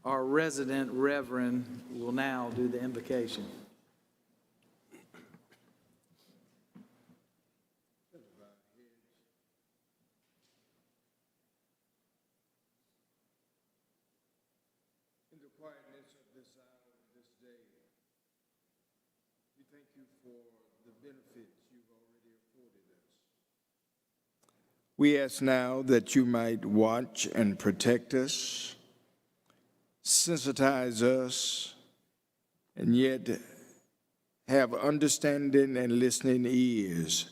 Our resident reverend will now do the invocation. In the quietness of this hour, this day, we thank you for the benefits you've already afforded us. We ask now that you might watch and protect us, sensitize us, and yet have understanding and listening ears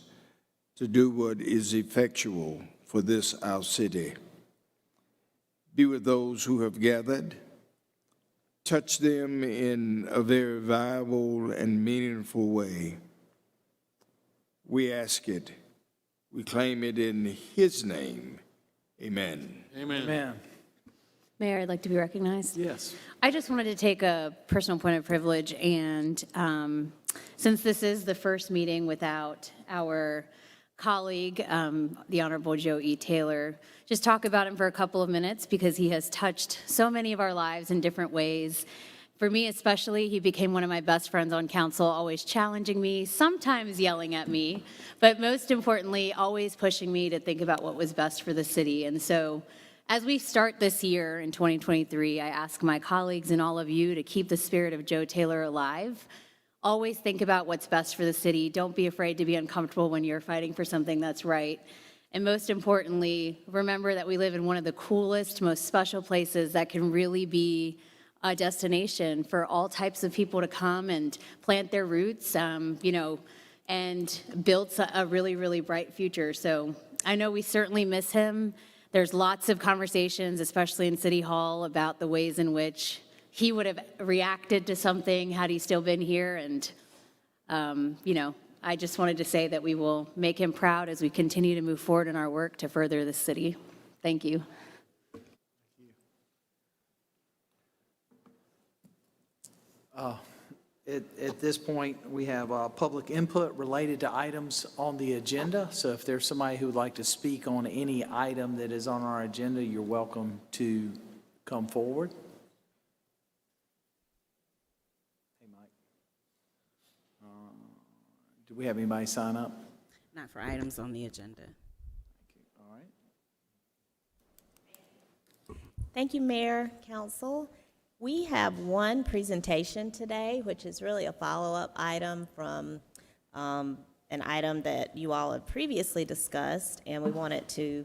to do what is effectual for this our city. Be with those who have gathered. Touch them in a very viable and meaningful way. We ask it. We claim it in His name. Amen. Amen. Amen. Mayor, I'd like to be recognized. Yes. I just wanted to take a personal point of privilege, and since this is the first meeting without our colleague, the Honorable Joe E. Taylor, just talk about him for a couple of minutes because he has touched so many of our lives in different ways. For me especially, he became one of my best friends on council, always challenging me, sometimes yelling at me, but most importantly, always pushing me to think about what was best for the city. And so as we start this year in 2023, I ask my colleagues and all of you to keep the spirit of Joe Taylor alive. Always think about what's best for the city. Don't be afraid to be uncomfortable when you're fighting for something that's right. And most importantly, remember that we live in one of the coolest, most special places that can really be a destination for all types of people to come and plant their roots, and build a really, really bright future. So I know we certainly miss him. There's lots of conversations, especially in City Hall, about the ways in which he would have reacted to something had he still been here. And, I just wanted to say that we will make him proud as we continue to move forward in our work to further the city. Thank you. At this point, we have public input related to items on the agenda. So if there's somebody who would like to speak on any item that is on our agenda, you're welcome to come forward. Hey, Mike. Do we have anybody sign up? Not for items on the agenda. All right. Thank you, Mayor, Council. We have one presentation today, which is really a follow-up item from an item that you all had previously discussed, and we wanted to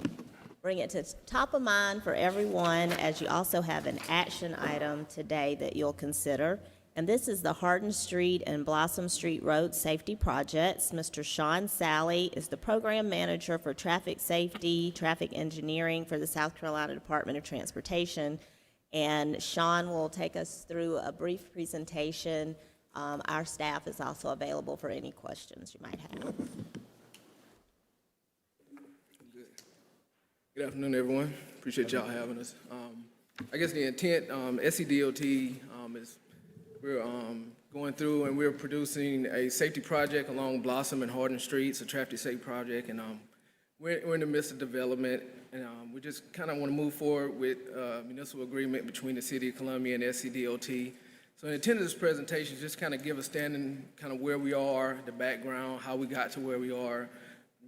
bring it to top of mind for everyone, as you also have an action item today that you'll consider. And this is the Hardin Street and Blossom Street Road Safety Projects. Mr. Sean Sally is the Program Manager for Traffic Safety, Traffic Engineering for the South Carolina Department of Transportation. And Sean will take us through a brief presentation. Our staff is also available for any questions you might have. Good afternoon, everyone. Appreciate y'all having us. I guess the intent, SCDOT is we're going through and we're producing a safety project along Blossom and Hardin Streets, a traffic safety project, and we're in the midst of development, and we just kind of want to move forward with a municipal agreement between the City of Columbia and SCDOT. So the intent of this presentation is just kind of give a standing, kind of where we are, the background, how we got to where we are,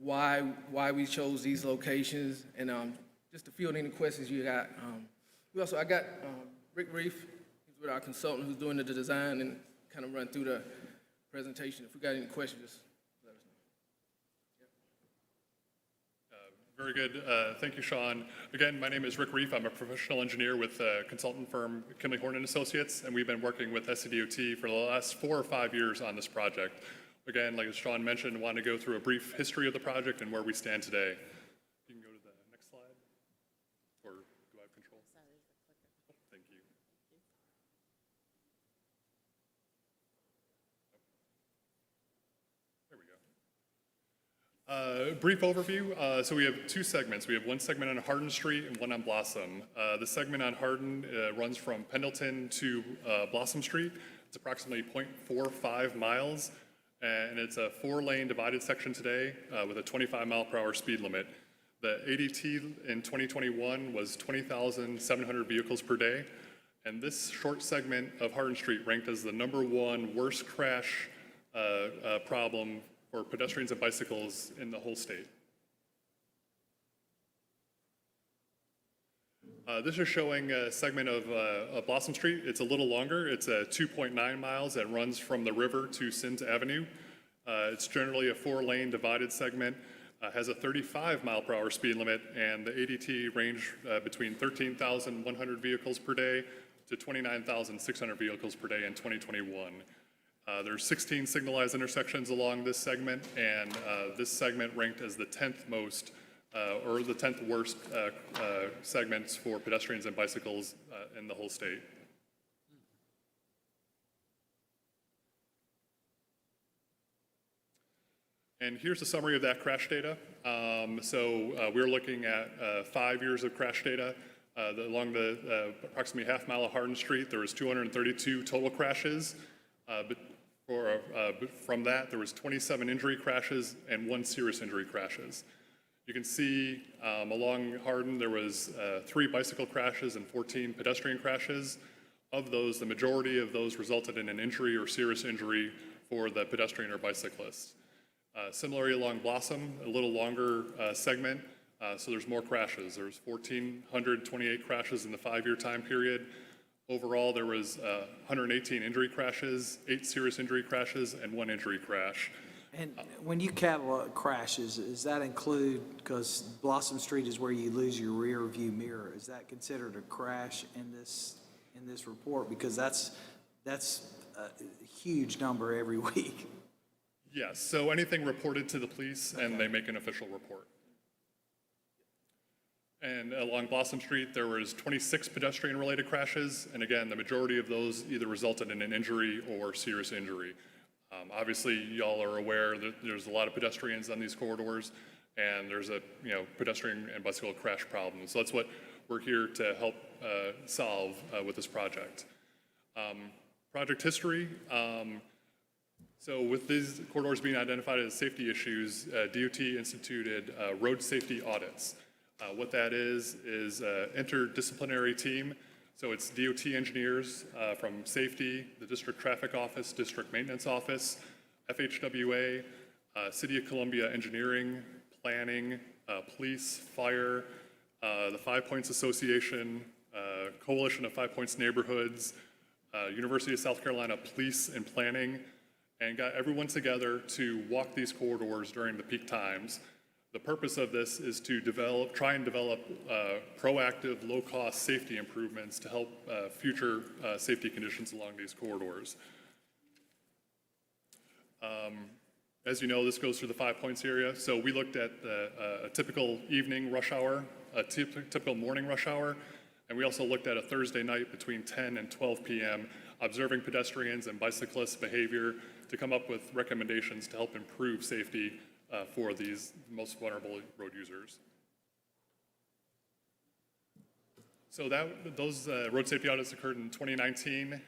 why we chose these locations, and just to field any questions you got. I got Rick Reef, he's with our consultant who's doing the design, and kind of run through the presentation. If we got any questions, just let us know. Very good. Thank you, Sean. Again, my name is Rick Reef. I'm a professional engineer with the consultant firm Kimley Horn & Associates, and we've been working with SCDOT for the last 4 or 5 years on this project. Again, like Sean mentioned, I want to go through a brief history of the project and where we stand today. You can go to the next slide, or do I have control? Oh, thank you. There we go. Brief overview. So we have 2 segments. We have one segment on Hardin Street and one on Blossom. The segment on Hardin runs from Pendleton to Blossom Street. It's approximately 0.45 miles. and it's a 4-lane divided section today with a 25-mile-per-hour speed limit. The ADT in 2021 was 20,700 vehicles per day, and this short segment of Hardin Street ranked as the #1 worst crash problem for pedestrians and bicycles in the whole state. This is showing a segment of Blossom Street. It's a little longer. It's 2.9 miles that runs from the river to Sims Avenue. It's generally a 4-lane divided segment, has a 35-mile-per-hour speed limit, and the ADT range between 13,100 vehicles per day to 29,600 vehicles per day in 2021. There's 16 signalized intersections along this segment, and this segment ranked as the 10th most or the 10th worst segments for pedestrians and bicycles in the whole state. And here's a summary of that crash data. We're looking at 5 years of crash data. Along the approximately half-mile of Hardin Street, there was 232 total crashes. From that, there was 27 injury crashes and 1 serious injury crashes. You can see along Hardin, there was 3 bicycle crashes and 14 pedestrian crashes. Of those, the majority of those resulted in an injury or serious injury for the pedestrian or bicyclist. Similarly, along Blossom, a little longer segment, so there's more crashes. There's 1,428 crashes in the 5-year time period. Overall, there was 118 injury crashes, 8 serious injury crashes, and 1 injury crash. And when you catalog crashes, does that include, because Blossom Street is where you lose your rear view mirror, is that considered a crash in this report? Because that's a huge number every week. Yes, so anything reported to the police and they make an official report. And along Blossom Street, there was 26 pedestrian-related crashes, and again, the majority of those either resulted in an injury or serious injury. Obviously, y'all are aware that there's a lot of pedestrians on these corridors, and there's a pedestrian and bicycle crash problem. So that's what we're here to help solve with this project. Project history. So with these corridors being identified as safety issues, DOT instituted road safety audits. What that is an interdisciplinary team. So it's DOT engineers from safety, the district traffic office, district maintenance office, FHWA, City of Columbia engineering, planning, police, fire, the 5 Points Association, Coalition of 5 Points Neighborhoods, University of South Carolina Police and Planning, and got everyone together to walk these corridors during the peak times. The purpose of this is to try and develop proactive, low-cost safety improvements to help future safety conditions along these corridors. As you know, this goes through the 5 Points area. So we looked at a typical evening rush hour, a typical morning rush hour, and we also looked at a Thursday night between 10 and 12 p.m., observing pedestrians and bicyclists' behavior to come up with recommendations to help improve safety for these most vulnerable road users. So those road safety audits occurred in 2019.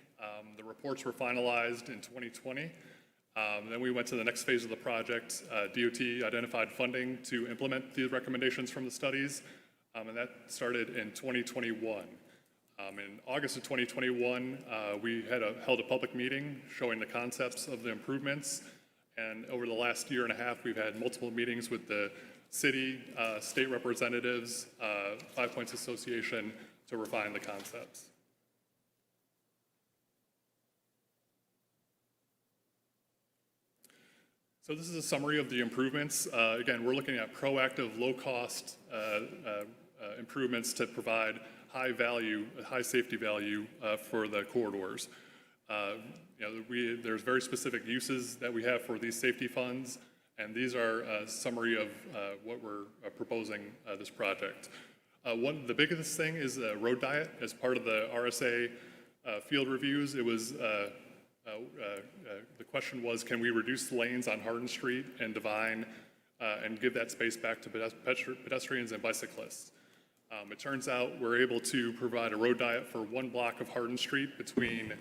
The reports were finalized in 2020. Then we went to the next phase of the project. DOT identified funding to implement the recommendations from the studies, and that started in 2021. In August of 2021, we held a public meeting showing the concepts of the improvements. And over the last year and a half, we've had multiple meetings with the city, state representatives, 5 Points Association to refine the concepts. So this is a summary of the improvements. Again, we're looking at proactive, low-cost improvements to provide high value, high safety value for the corridors. There's very specific uses that we have for these safety funds, and these are a summary of what we're proposing this project. The biggest thing is the road diet. As part of the RSA field reviews, it was the question was, can we reduce lanes on Hardin Street and Divine and give that space back to pedestrians and bicyclists? It turns out we're able to provide a road diet for 1 block of Hardin Street between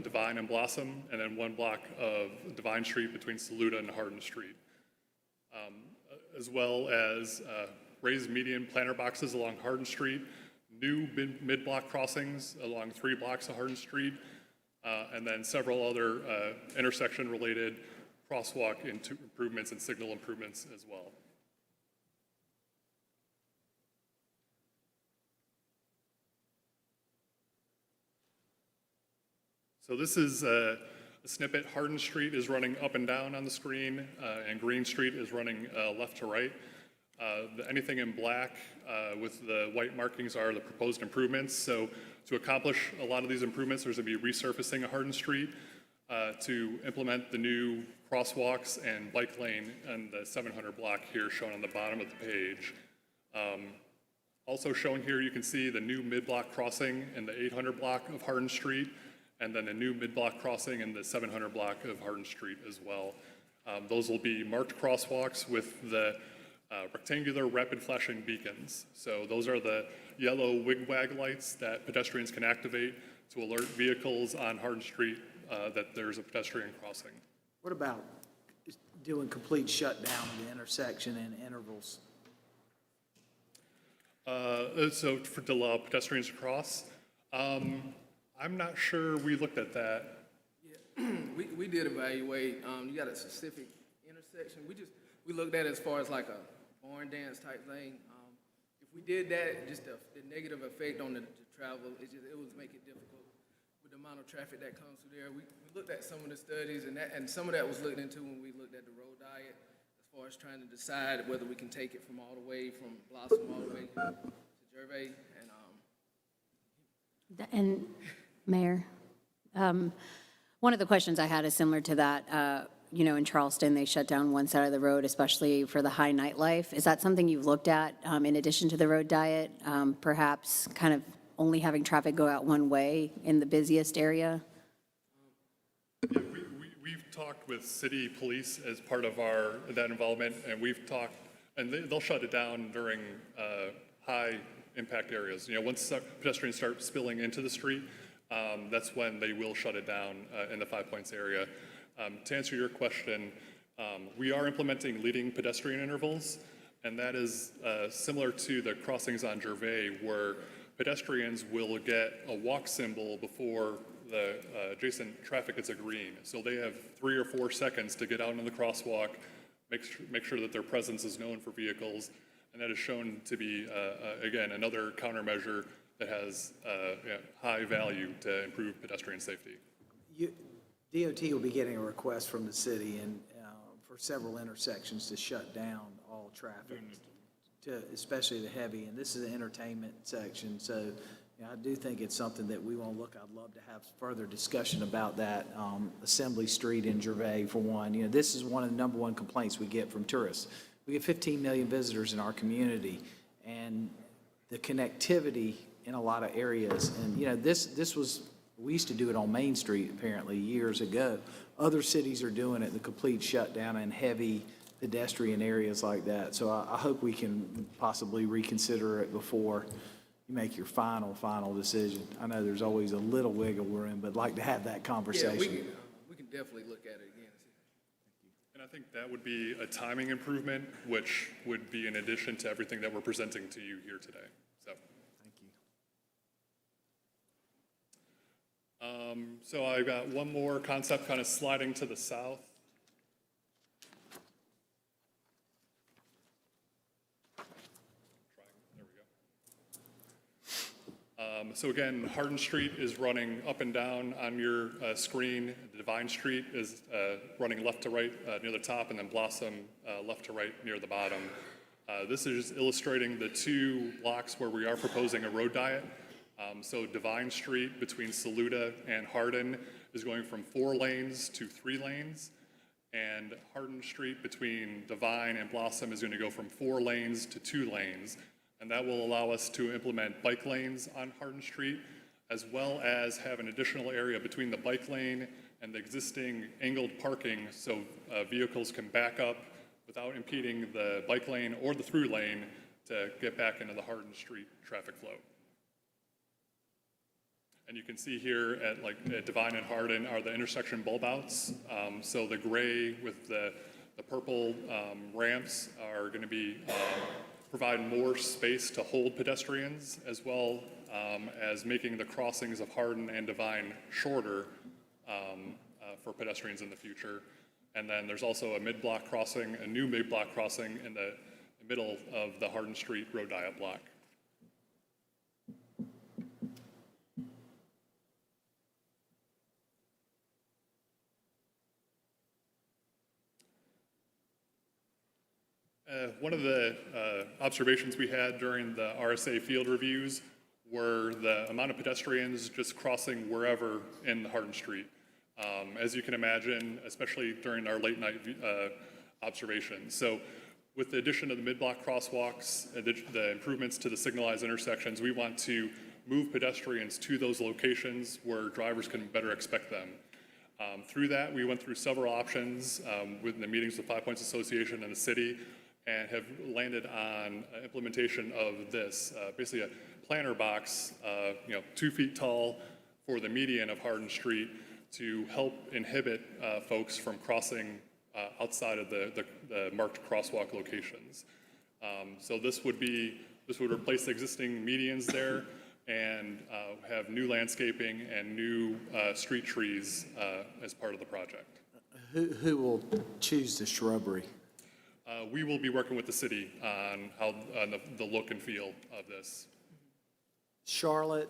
Divine and Blossom, and then 1 block of Divine Street between Saluda and Hardin Street, as well as raised median planter boxes along Hardin Street, new mid-block crossings along 3 blocks of Hardin Street, and then several other intersection-related crosswalk improvements and signal improvements as well. So this is a snippet. Hardin Street is running up and down on the screen, and Green Street is running left to right. Anything in black with the white markings are the proposed improvements. So to accomplish a lot of these improvements, there's going to be resurfacing of Hardin Street to implement the new crosswalks and bike lane and the 700 block here shown on the bottom of the page. Also shown here, you can see the new mid-block crossing in the 800 block of Hardin Street, and then a new mid-block crossing in the 700 block of Hardin Street as well. Those will be marked crosswalks with the rectangular rapid flashing beacons. So those are the yellow wigwag lights that pedestrians can activate to alert vehicles on Hardin Street that there's a pedestrian crossing. What about doing complete shutdown of the intersection and intervals? So to allow pedestrians to cross, I'm not sure we looked at that. Yeah, we did evaluate, you got a specific intersection. We looked at it as far as like a barn dance type thing. If we did that, just the negative effect on the travel, it would make it difficult with the amount of traffic that comes through there. We looked at some of the studies, and some of that was looked into when we looked at the road diet, as far as trying to decide whether we can take it from all the way from Blossom all the way to Gervais. And Mayor, one of the questions I had is similar to that. You know, in Charleston, they shut down one side of the road, especially for the high nightlife. Is that something you've looked at in addition to the road diet? Perhaps kind of only having traffic go out one way in the busiest area? Yeah, we've talked with city police as part of that involvement, and we've talked, and they'll shut it down during high impact areas. You know, once pedestrians start spilling into the street, that's when they will shut it down in the 5 Points area. To answer your question, we are implementing leading pedestrian intervals, and that is similar to the crossings on Gervais, where pedestrians will get a walk symbol before the adjacent traffic gets a green. So they have 3 or 4 seconds to get out into the crosswalk, make sure that their presence is known for vehicles, and that is shown to be, again, another countermeasure that has high value to improve pedestrian safety. DOT will be getting a request from the city and for several intersections to shut down all traffic, especially the heavy, and this is an entertainment section, so I do think it's something that we want to look. I'd love to have further discussion about that. Assembly Street in Gervais, for one. You know, this is one of the #1 complaints we get from tourists. We get 15 million visitors in our community, and the connectivity in a lot of areas, and you know, this was, we used to do it on Main Street apparently years ago. Other cities are doing it, the complete shutdown in heavy pedestrian areas like that. So I hope we can possibly reconsider it before you make your final decision. I know there's always a little wiggle room, but I'd like to have that conversation. Yeah, we can definitely look at it again. And I think that would be a timing improvement, which would be in addition to everything that we're presenting to you here today. So. Thank you. So I've got one more concept kind of sliding to the south. There we go. So again, Hardin Street is running up and down on your screen. Divine Street is running left to right near the top, and then Blossom left to right near the bottom. This is illustrating the 2 blocks where we are proposing a road diet. So Divine Street between Saluda and Hardin is going from 4 lanes to 3 lanes, and Hardin Street between Divine and Blossom is going to go from 4 lanes to 2 lanes, and that will allow us to implement bike lanes on Hardin Street, as well as have an additional area between the bike lane and the existing angled parking so vehicles can back up without impeding the bike lane or the through lane to get back into the Hardin Street traffic flow. And you can see here at Divine and Hardin are the intersection bulb outs. So the gray with the purple ramps are going to be provide more space to hold pedestrians, as well as making the crossings of Hardin and Divine shorter for pedestrians in the future. And then there's also a mid-block crossing, a new mid-block crossing in the middle of the Hardin Street road diet block. One of the observations we had during the RSA field reviews were the amount of pedestrians just crossing wherever in Hardin Street. As you can imagine, especially during our late night observations. So with the addition of the mid-block crosswalks, the improvements to the signalized intersections, we want to move pedestrians to those locations where drivers can better expect them. Through that, we went through several options with the meetings with Five Points Association and the city, and have landed on implementation of this, basically a planter box, 2 feet tall for the median of Hardin Street to help inhibit folks from crossing outside of the marked crosswalk locations. So this would replace the existing medians there and have new landscaping and new street trees as part of the project. Who will choose the shrubbery? We will be working with the city on the look and feel of this. Charlotte,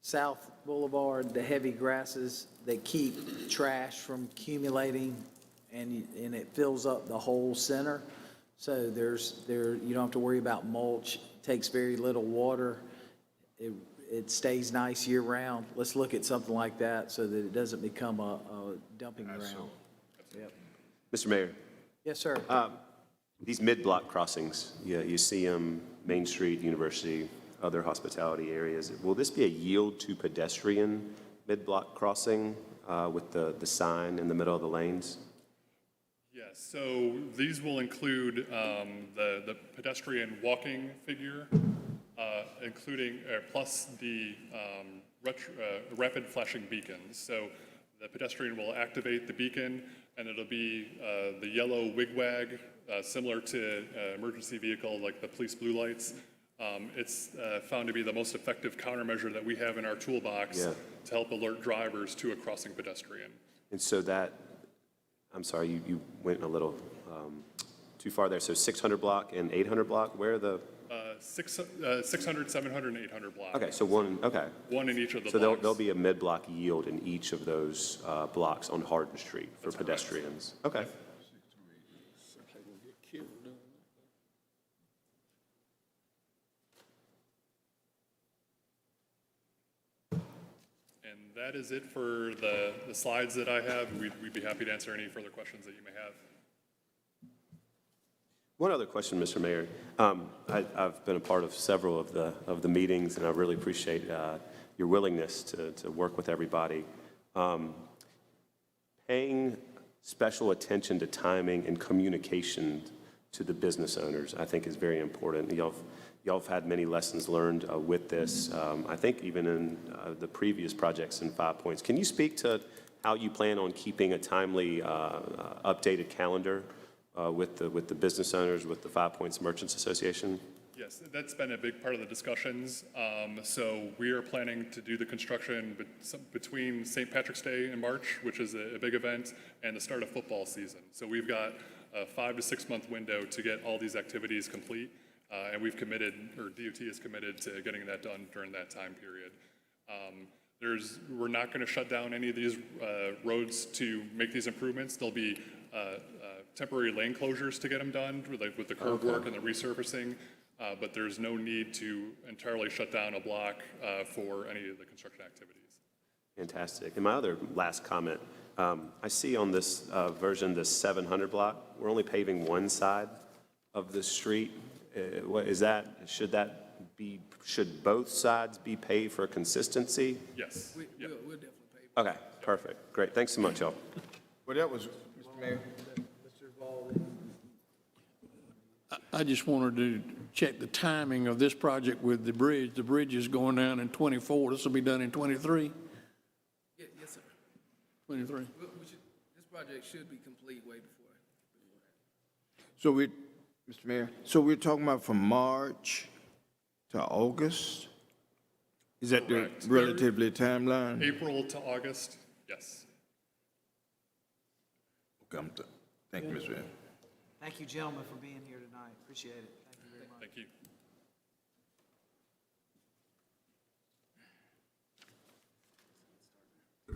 South Boulevard, the heavy grasses that keep trash from accumulating, and it fills up the whole center. So you don't have to worry about mulch. It takes very little water. It stays nice year round. Let's look at something like that so that it doesn't become a dumping ground. Yep. Mr. Mayor, Yes, sir. these mid-block crossings, you see them, Main Street, University, other hospitality areas. Will this be a yield to pedestrian mid-block crossing with the sign in the middle of the lanes? Yes, so these will include the pedestrian walking figure, including plus the rapid flashing beacons. So the pedestrian will activate the beacon, and it'll be the yellow wigwag, similar to emergency vehicle like the police blue lights. It's found to be the most effective countermeasure that we have in our toolbox to help alert drivers to a crossing pedestrian. And so that, I'm sorry, you went a little too far there. So 600 block and 800 block, where are the? 600, 700, and 800 blocks. Okay, so one One in each of the So blocks. there'll be a mid-block yield in each of those blocks on Hardin Street for pedestrians. Okay. And that is it for the slides that I have. We'd be happy to answer any further questions that you may have. One other question, Mr. Mayor. I've been a part of several of the meetings, and I really appreciate your willingness to work with everybody. Paying special attention to timing and communication to the business owners, I think, is very important. Y'all have had many lessons learned with this. I think even in the previous projects in 5 Points. Can you speak to how you plan on keeping a timely, updated calendar with the business owners, with the 5 Points Merchants Association? Yes, that's been a big part of the discussions. So we are planning to do the construction between St. Patrick's Day in March, which is a big event, and the start of football season. So we've got a 5 to 6 month window to get all these activities complete, and we've committed, or DOT is committed to getting that done during that time period. We're not going to shut down any of these roads to make these improvements. There'll be temporary lane closures to get them done with the curb work and the resurfacing, but there's no need to entirely shut down a block for any of the construction activities. Fantastic. And my other last comment, I see on this version, the 700 block, we're only paving one side of the street. Should both sides be paved for consistency? Yes. We'll definitely pay. Okay, perfect. Great. Thanks so much, y'all. Well, that was, Mr. Mayor. I just wanted to check the timing of this project with the bridge. The bridge is going down in '24. This will be done in '23? Yes, sir. '23. This project should be complete way before. So Mr. Mayor, so we're talking about from March to August? Is that the Correct. relatively timeline? April to August, yes. Okay, thank you, Mr. Mayor. Thank you, gentlemen, for being here tonight. Appreciate it. Thank you very much. Thank you.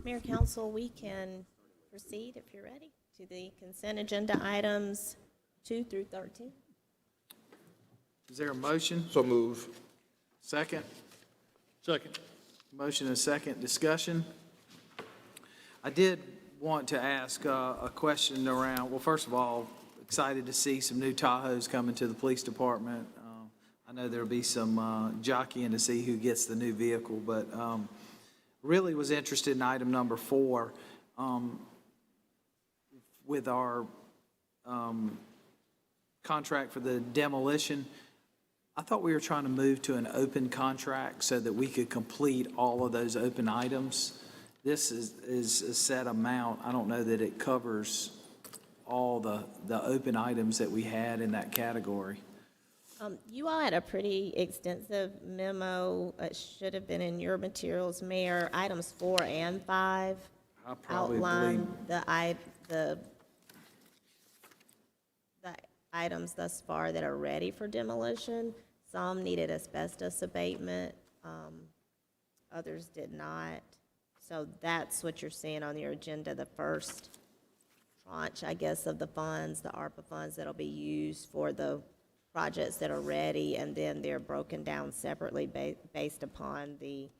Mayor, Council, we can proceed, if you're ready, to the consent agenda items 2 through 13. Is there a motion? So move. Second? Second. Motion and second discussion. I did want to ask a question around, well, first of all, excited to see some new Tahoes coming to the police department. I know there'll be some jockeying to see who gets the new vehicle, but really was interested in item number 4 with our contract for the demolition. I thought we were trying to move to an open contract so that we could complete all of those open items. This is a set amount. I don't know that it covers all the open items that we had in that category. You all had a pretty extensive memo. It should have been in your materials, Mayor. Items 4 and 5 I probably outline believe, the items thus far that are ready for demolition. Some needed asbestos abatement, others did not. So that's what you're seeing on your agenda, the first tranche, I guess, of the funds, the ARPA funds that'll be used for the projects that are ready, and then they're broken down separately based upon the,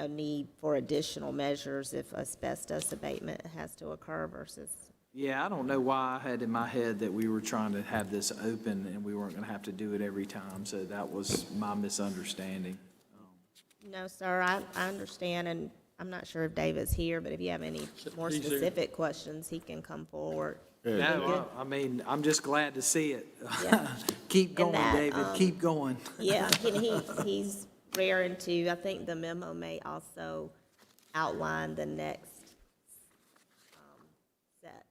need for additional measures if asbestos abatement has to occur versus. yeah, I don't know why I had in my head that we were trying to have this open and we weren't going to have to do it every time, so that was my misunderstanding. No, sir, I understand, and I'm not sure if David's here, but if you have any more He's here. specific questions, he can come forward. No, I mean, I'm just glad to see it. Yeah. Keep going, that, David, keep going. Yeah, he's raring to, I think the memo may also outline the next set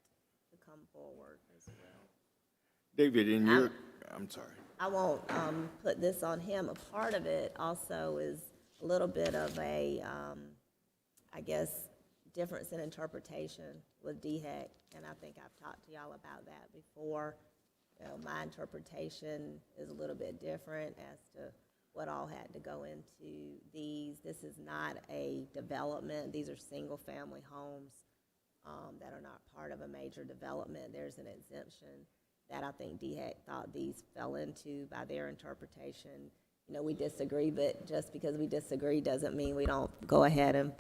to come forward as well. David, I'm sorry. I won't put this on him. A part of it also is a little bit of a, I guess, difference in interpretation with DHEC, and I think I've talked to y'all about that before. My interpretation is a little bit different as to what all had to go into these. This is not a development. These are single-family homes that are not part of a major development. There's an exemption that I think DHEC thought these fell into by their interpretation. We disagree, but just because we disagree doesn't mean we don't go ahead and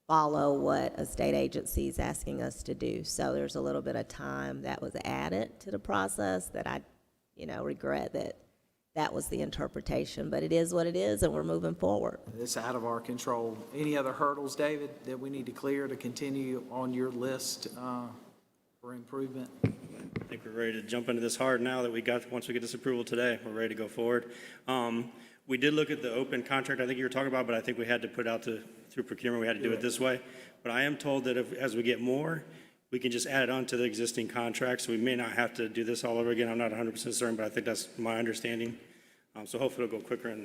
follow what a state agency is asking us to do. So there's a little bit of time that was added to the process that I, regret that was the interpretation. But it is what it is, and we're moving forward. It's out of our control. Any other hurdles, David, that we need to clear to continue on your list for improvement? I think we're ready to jump into this hard now that once we get this approval today, we're ready to go forward. We did look at the open contract I think you were talking about, but I think we had to put out through procurement, we had to do it this way. But I am told that as we get more, we can just add it on to the existing contract, so we may not have to do this all over again. I'm not 100% certain, but I think that's my understanding. So hopefully it'll go quicker.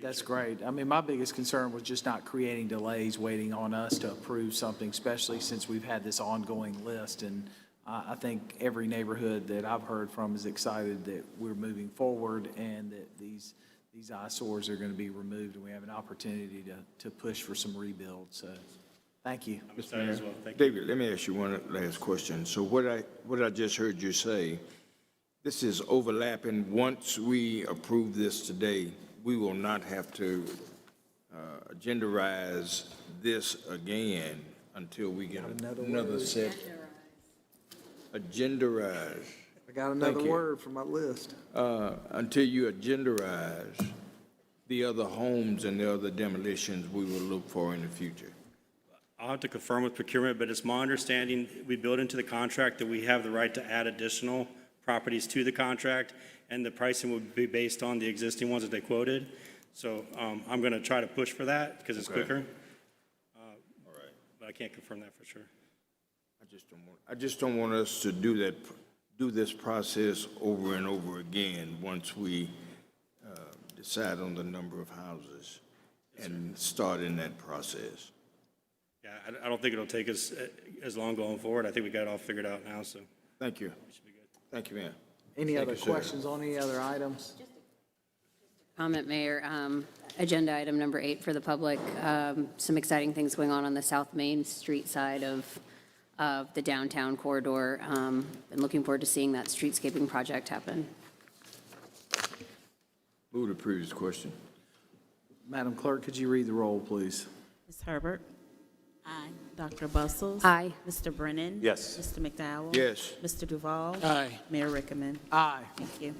That's great. I mean, my biggest concern was just not creating delays, waiting on us to approve something, especially since we've had this ongoing list. And I think every neighborhood that I've heard from is excited that we're moving forward and that these eyesores are going to be removed, and we have an opportunity to push for some rebuild. So, thank you. I'm excited as well. Thank you. David, let me ask you one last question. So what I just heard you say, this is overlapping. Once we approve this today, we will not have to agendarize this again until we get another set. Agendarize. I got another Thank you. word for my list. Until you agendarize the other homes and the other demolitions we will look for in the future. I'll have to confirm with procurement, but it's my understanding, we build into the contract that we have the right to add additional properties to the contract, and the pricing would be based on the existing ones that they quoted. So I'm going to try to push for that because it's quicker. All right. But I can't confirm that for sure. I just don't want us to do this process over and over again once we decide on the number of houses and start in that process. Yeah, I don't think it'll take us as long going forward. I think we got it all figured out now, so Thank you. we should be good. Thank you, ma'am. Any Thank other you, sir. questions on any other items? Comment, Mayor. Agenda item number 8 for the public. Some exciting things going on the South Main Street side of the downtown corridor. And looking forward to seeing that streetscaping project happen. Move to previous question. Madam Clerk, could you read the roll, please? Ms. Herbert? Aye. Dr. Bustles? Aye. Mr. Brennan? Yes. Mr. McDowell? Yes. Mr. Duval? Aye. Mayor Rickaman? Aye. Thank you.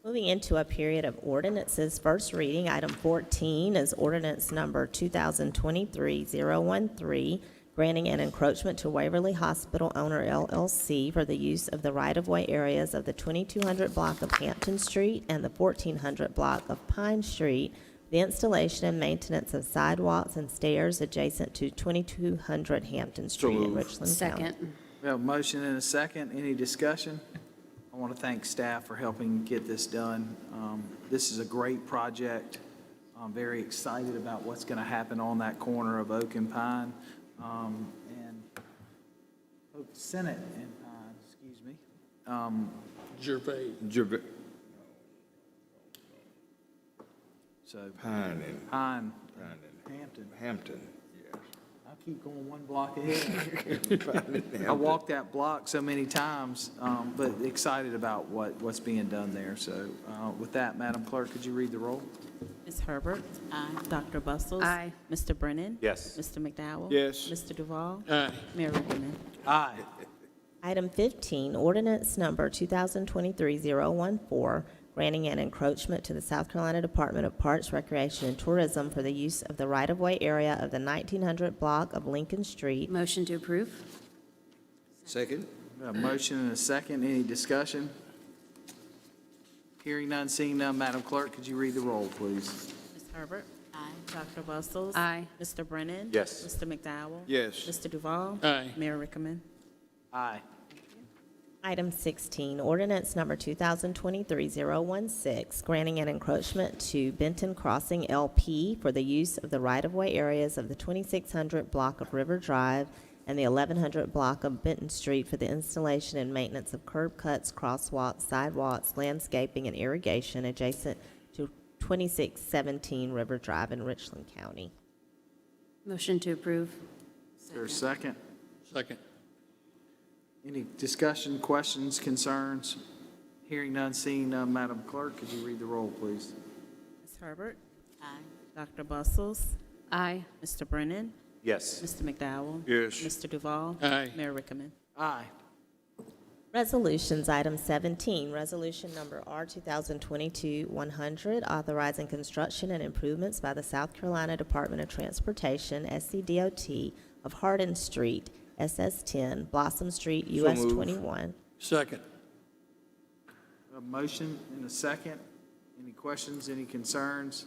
Moving into a period of ordinances, first reading, item 14 is ordinance number 2023-013, granting an encroachment to Waverly Hospital Owner LLC for the use of the right-of-way areas of the 2200 block of Hampton Street and the 1400 block of Pine Street, the installation and maintenance of sidewalks and stairs adjacent to 2200 Hampton Street in moved. Richland County. Second. We have a motion and a second. Any discussion? I want to thank staff for helping get this done. This is a great project. I'm very excited about what's going to happen on that corner of Oak and Pine, and Oak Senate and Pine, excuse me. Gervais. So Pine and Pine, Pine Hampton. and Hampton, yes. I'll keep going one block ahead. I walked that block so many times, but excited about what's being done there. So with that, Madam Clerk, could you read the roll? Ms. Herbert? Aye. Dr. Bustles? Aye. Mr. Brennan? Yes. Mr. McDowell? Yes. Mr. Duval? Aye. Mayor Rickaman? Aye. Item 15, ordinance number 2023-014, granting an encroachment to the South Carolina Department of Parks, Recreation, and Tourism for the use of the right-of-way area of the 1900 block of Lincoln Street. Motion to approve? Second? We have a motion and a second. Any discussion? Hearing none, seeing none, Madam Clerk, could you read the roll, please? Ms. Herbert? Aye. Dr. Bustles? Aye. Mr. Brennan? Yes. Mr. McDowell? Yes. Mr. Duval? Aye. Mayor Rickaman? Aye. Item 16, ordinance number 2023-016, granting an encroachment to Benton Crossing LP for the use of the right-of-way areas of the 2600 block of River Drive and the 1100 block of Benton Street for the installation and maintenance of curb cuts, crosswalks, sidewalks, landscaping, and irrigation adjacent to 2617 River Drive in Richland County. Motion to approve? Is there a second? Second. Any discussion, questions, concerns? Hearing none, seeing none, Madam Clerk, could you read the roll, please? Ms. Herbert? Aye. Dr. Bustles? Aye. Mr. Brennan? Yes. Mr. McDowell? Yes. Mr. Duval? Aye. Mayor Rickaman? Aye. Resolutions, item 17, resolution number R 2022-100, authorizing construction and improvements by the South Carolina Department of Transportation, SCDOT, of Hardin Street, SS 10, Blossom Street, US moved. 21. Second. A motion and a second. Any questions, any concerns?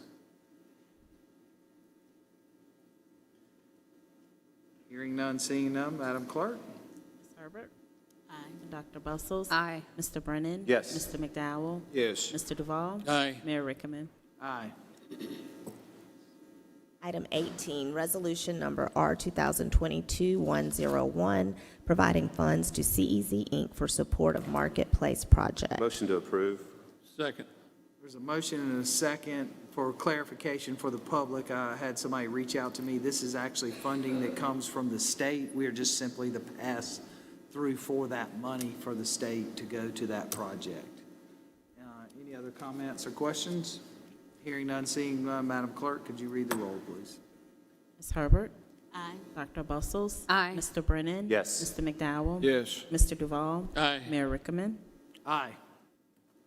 Hearing none, seeing none, Madam Clerk? Ms. Herbert? Aye. Dr. Bustles? Aye. Mr. Brennan? Yes. Mr. McDowell? Yes. Mr. Duval? Aye. Mayor Rickaman? Aye. Item 18, resolution number R 2022-101, providing funds to CEZ Inc. for support of marketplace project. Motion to approve. Second. There's a motion and a second. For clarification for the public, I had somebody reach out to me. This is actually funding that comes from the state. We are just simply the pass-through for that money for the state to go to that project. Any other comments or questions? Hearing none, seeing none, Madam Clerk, could you read the roll, please? Ms. Herbert? Aye. Dr. Bustles? Aye. Mr. Brennan? Yes. Mr. McDowell? Yes. Mr. Duval? Aye. Mayor Rickaman? Aye.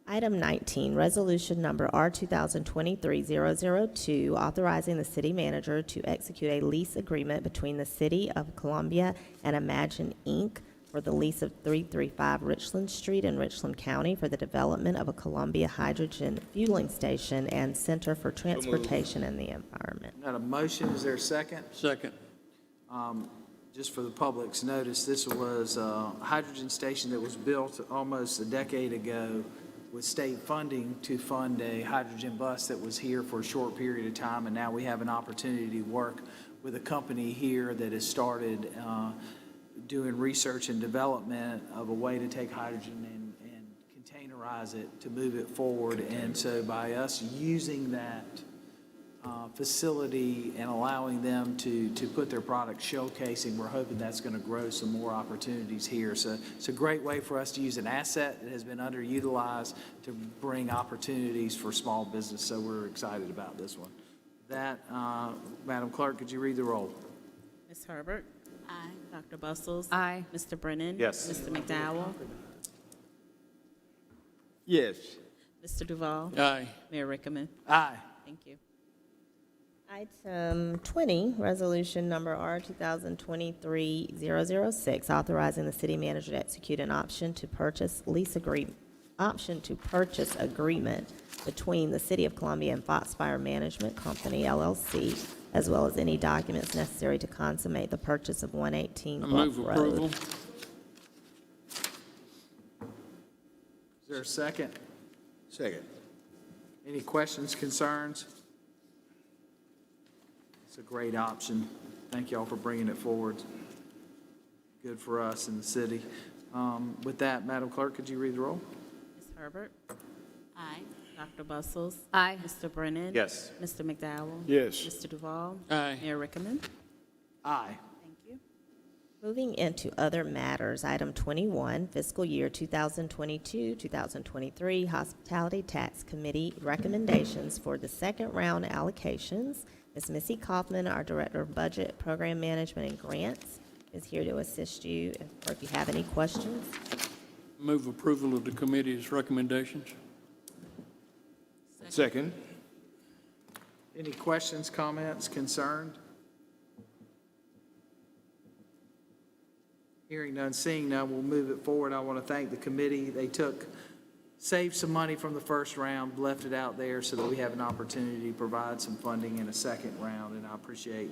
Item 19, resolution number R 2023-002, authorizing the city manager to execute a lease agreement between the City of Columbia and Imagine Inc. for the lease of 335 Richland Street in Richland County for the development of a Columbia Hydrogen Fueling Station and Center for Transportation and the Environment. Got a motion, is there a second? Second. Just for the public's notice, this was a hydrogen station that was built almost a decade ago with state funding to fund a hydrogen bus that was here for a short period of time, and now we have an opportunity to work with a company here that has started doing research and development of a way to take hydrogen and containerize it to move it forward. And so by us using that facility and allowing them to put their product showcasing, we're hoping that's going to grow some more opportunities here. So it's a great way for us to use an asset that has been underutilized to bring opportunities for small business. So we're excited about this one. That, Madam Clerk, could you read the roll? Ms. Herbert? Aye. Dr. Bustles? Aye. Mr. Brennan? Yes. Mr. McDowell? Yes. Mr. Duval? Aye. Mayor Rickaman? Aye. Thank you. Item 20, resolution number R 2023-006, authorizing the city manager to execute an option to purchase agreement between the City of Columbia and Foxfire Management Company, LLC, as well as any documents necessary to consummate the purchase of 118 I Bluff move approval. Road. Is there a second? Second. Any questions, concerns? It's a great option. Thank you all for bringing it forward. Good for us in the city. With that, Madam Clerk, could you read the roll? Ms. Herbert? Aye. Dr. Bustles? Aye. Mr. Brennan? Yes. Mr. McDowell? Yes. Mr. Duval? Aye. Mayor Rickaman? Aye. Thank you. Moving into other matters, item 21, fiscal year 2022-2023 Hospitality Tax Committee recommendations for the second round allocations. Ms. Missy Kaufman, our Director of Budget, Program Management, and Grants, is here to assist you, or if you have any questions. Move approval of the committee's recommendations. Second. Any questions, comments, concerned? Hearing none, seeing none, we'll move it forward. I want to thank the committee. They saved some money from the first round, left it out there so that we have an opportunity to provide some funding in a second round, and I appreciate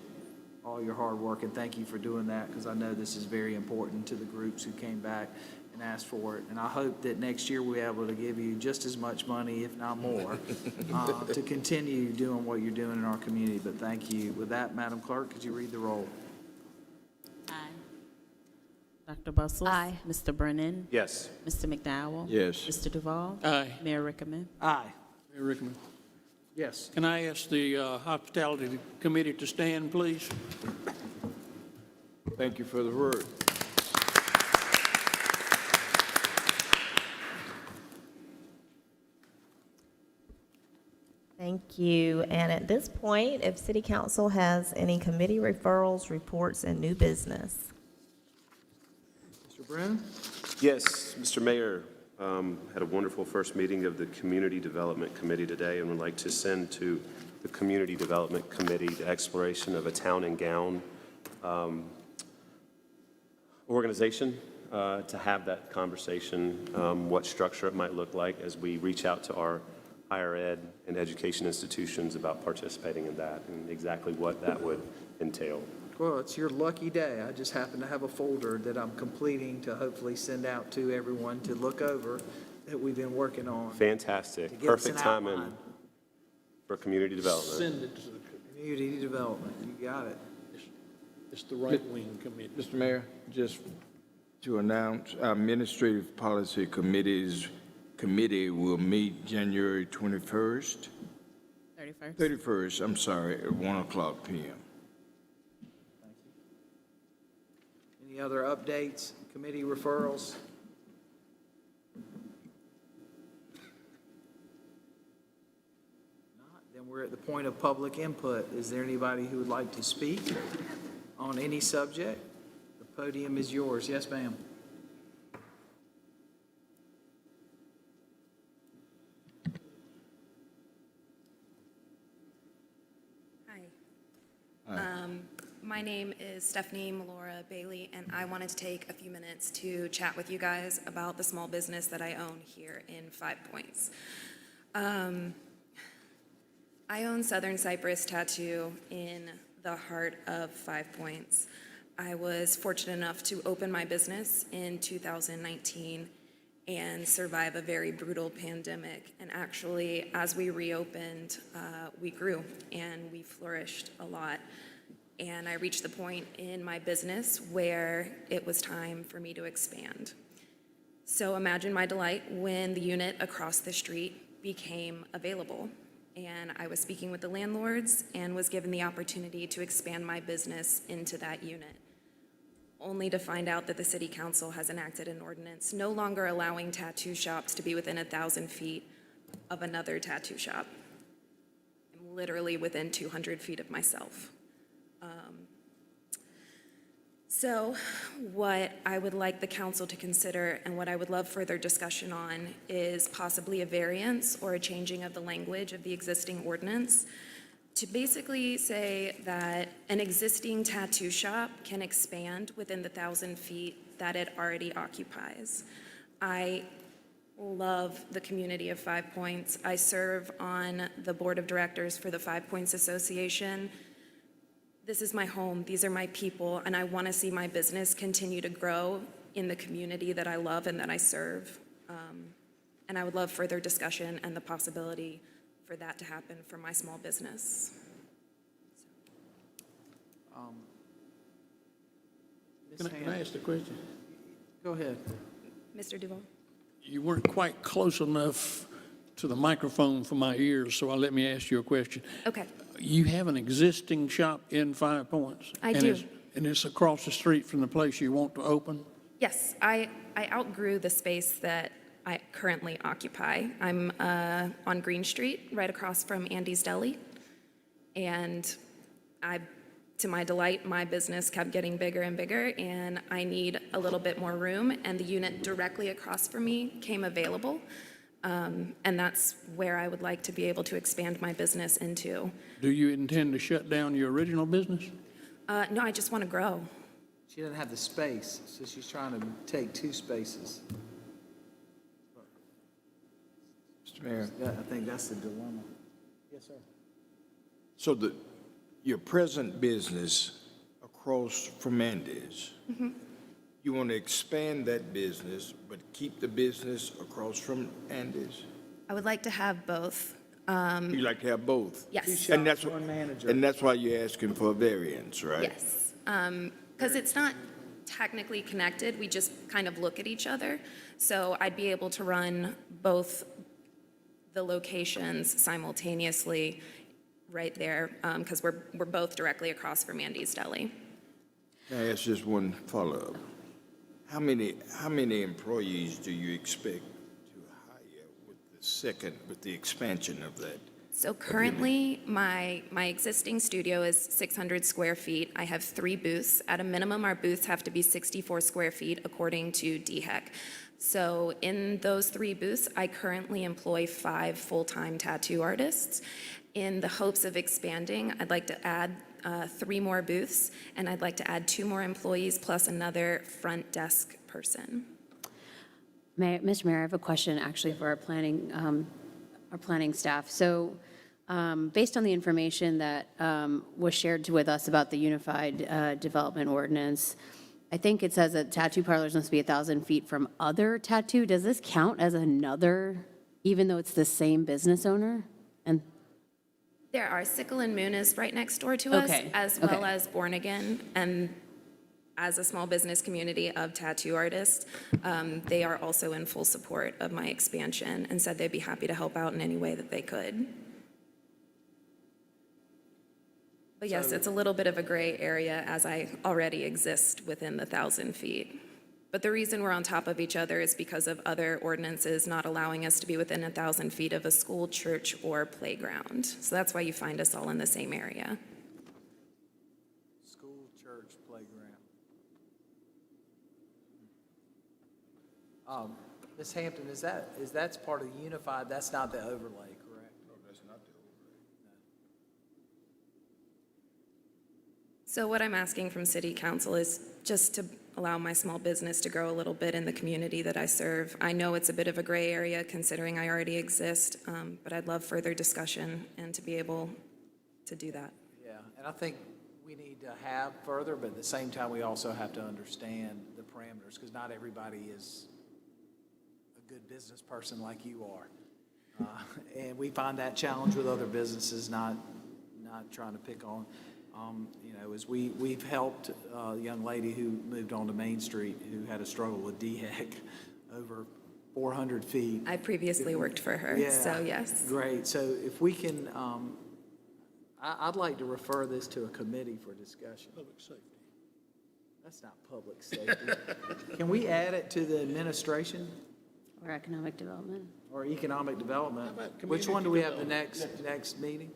all your hard work, and thank you for doing that, because I know this is very important to the groups who came back and asked for it. And I hope that next year we'll be able to give you just as much money, if not more, to continue doing what you're doing in our community. But thank you. With that, Madam Clerk, could you read the roll? Aye. Dr. Bustles? Aye. Mr. Brennan? Yes. Mr. McDowell? Yes. Mr. Duval? Aye. Mayor Rickaman? Aye. Mayor Rickman. Yes. Can I ask the Hospitality Committee to stand, please? Thank you for the word. Thank you. And at this point, if City Council has any committee referrals, reports, and new business. Mr. Brennan? Yes, Mr. Mayor, had a wonderful first meeting of the Community Development Committee today, and would like to send to the Community Development Committee the exploration of a town and gown organization to have that conversation, what structure it might look like as we reach out to our higher ed and education institutions about participating in that and exactly what that would entail. Well, it's your lucky day. I just happen to have a folder that I'm completing to hopefully send out to everyone to look over that we've been working on. Fantastic. To give us Perfect an timing outline. for community development. Send it to the, Community development, you got it. it's the right-wing committee. Mr. Mayor, just to announce, our Administrative Policy Committee will meet January 21st, 31st, I'm sorry, at 1 o'clock p.m. Any other updates, committee referrals? Not, then we're at the point of public input. Is there anybody who would like to speak on any subject? The podium is yours. Yes, ma'am. My name is Stephanie Melora Bailey, and I wanted to take a few minutes to chat with you guys about the small business that I own here in 5 Points. I own Southern Cypress Tattoo in the heart of 5 Points. I was fortunate enough to open my business in 2019 and survive a very brutal pandemic. And actually, as we reopened, we grew and we flourished a lot. And I reached the point in my business where it was time for me to expand. So imagine my delight when the unit across the street became available. And I was speaking with the landlords and was given the opportunity to expand my business into that unit, only to find out that the city council has enacted an ordinance no longer allowing tattoo shops to be within 1,000 feet of another tattoo shop. I'm literally within 200 feet of myself. So what I would like the council to consider and what I would love further discussion on is possibly a variance or a changing of the language of the existing ordinance to basically say that an existing tattoo shop can expand within the 1,000 feet that it already occupies. I love the community of 5 Points. I serve on the board of directors for the 5 Points Association. This is my home, these are my people, and I want to see my business continue to grow in the community that I love and that I serve. And I would love further discussion and the possibility for that to happen for my small business. Ms. Can I ask the question? Go ahead. Mr. Duval? You weren't quite close enough to the microphone for my ears, so let me ask you a question. Okay, You have an existing shop in 5 Points? I and do. And it's across the street from the place you want to open? yes, I outgrew the space that I currently occupy. I'm on Green Street, right across from Andy's Deli. And to my delight, my business kept getting bigger and bigger, and I need a little bit more room, and the unit directly across from me came available. And that's where I would like to be able to expand my business into. Do you intend to shut down your original business? No, I just want to grow. She doesn't have the space, so she's trying to take 2 spaces. Mr. Mayor, I think that's the dilemma. Yes, sir. so your present business across from Andy's, you want to expand that business, but keep the business across from Andy's? I would like to have both. You like to have both? Yes. And that's One manager. And that's why you're asking for a variance, right? Yes, because it's not technically connected, we just kind of look at each other. So I'd be able to run both the locations simultaneously right there, because we're both directly across from Andy's Deli. Can I ask just one follow-up? How many employees do you expect to hire with the expansion of that? So currently, my existing studio is 600 square feet. I have 3 booths. At a minimum, our booths have to be 64 square feet according to DHEC. So in those 3 booths, I currently employ 5 full-time tattoo artists. In the hopes of expanding, I'd like to add 3 more booths, and I'd like to add 2 more employees plus another front desk person. Mr. Mayor, I have a question actually for our planning staff. So based on the information that was shared with us about the Unified Development Ordinance, I think it says that tattoo parlors must be 1,000 feet from other tattoo. Does this count as another, even though it's the same business owner? And There are Sickle and Moon is right next door to us, Okay, as well okay. as Born Again. And as a small business community of tattoo artists, they are also in full support of my expansion and said they'd be happy to help out in any way that they could. But yes, it's a little bit of a gray area as I already exist within the 1,000 feet. But the reason we're on top of each other is because of other ordinances not allowing us to be within 1,000 feet of a school, church, or playground. So that's why you find us all in the same area. School, church, playground. Ms. Hampton, is that's part of the unified, that's not the overlay, correct? No, that's not the So what I'm asking from City Council is just to allow my small business to grow a little bit in the community that I serve. I know it's a bit of a gray area considering I already exist, but I'd love further discussion and to be able to do that. Yeah, and I think we need to have further, but at the same time, we also have to understand the parameters, because not everybody is a good business person like you are. And we find that challenge with other businesses, not trying to pick on. You know, as we've helped a young lady who moved onto Main Street who had a struggle with DHEC over 400 feet. I previously worked for her, Yeah, so yes. Great. So if we can, I'd like to refer this to a committee for discussion. Public safety. That's not public safety. Can we add it to the administration Or economic development. or economic development? How about Which one do we have the community next meeting?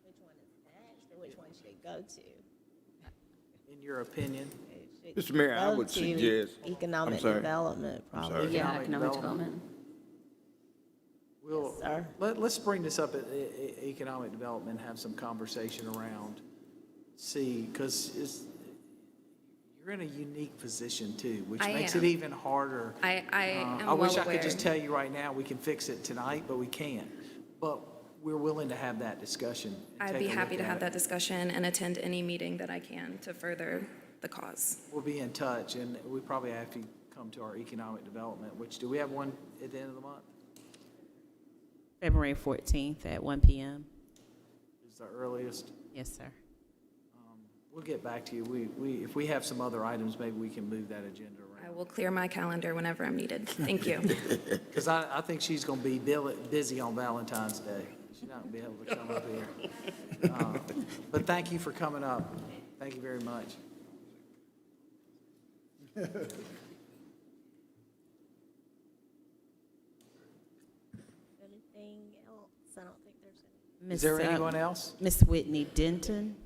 Which one is next, or which one should it go to? In your opinion? It should Mr. Mayor, I go would to suggest. Economic I'm sorry. development, I'm probably. sorry. Yeah, Economic economic development. development. We'll, Yes, sir. let's bring this up at economic development, have some conversation around, see, because you're in a unique position too, which I makes am. it even harder. I am I wish well I could just aware. tell you right now, we can fix it tonight, but we can't. But we're willing to have that discussion. and I'd take be a happy look to at have it. that discussion and attend any meeting that I can to further the cause. We'll be in touch, and we probably have to come to our economic development, which, do we have one at the end of the month? February 14th at 1 p.m. Is the earliest? Yes, sir. We'll get back to you. If we have some other items, maybe we can move that agenda I around. will clear my calendar whenever I'm needed. Thank you. Because I think she's going to be busy on Valentine's Day. She's not going to be able to come up here. But thank you for coming up. Thank you very much. Anything else? I don't think there's any. Is there anyone else? Miss Whitney Denton.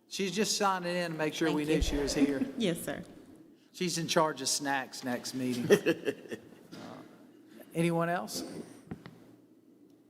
She's just signing in to make sure we Thank knew you. she was here. Yes, sir. She's in charge of snacks next meeting. Anyone else?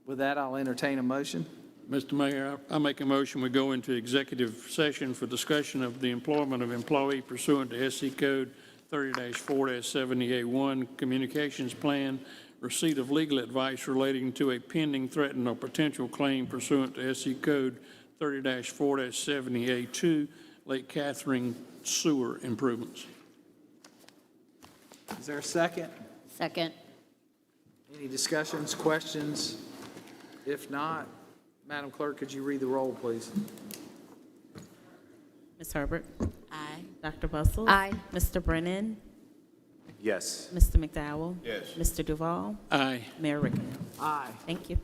With that, I'll entertain a motion. Mr. Mayor, I make a motion, we go into executive session for discussion of the employment of employee pursuant to SC Code 30-4-78-1, communications plan, receipt of legal advice relating to a pending, threatened, or potential claim pursuant to SC Code 30-4-78-2, Lake Catherine sewer improvements. Is there a second? Second. Any discussions, questions? If not, Madam Clerk, could you read the roll, please? Ms. Herbert. Aye. Dr. Bussell. Aye. Mr. Brennan. Yes. Mr. McDowell. Yes. Mr. Duval. Aye. Mayor Rickman. Aye. Thank you.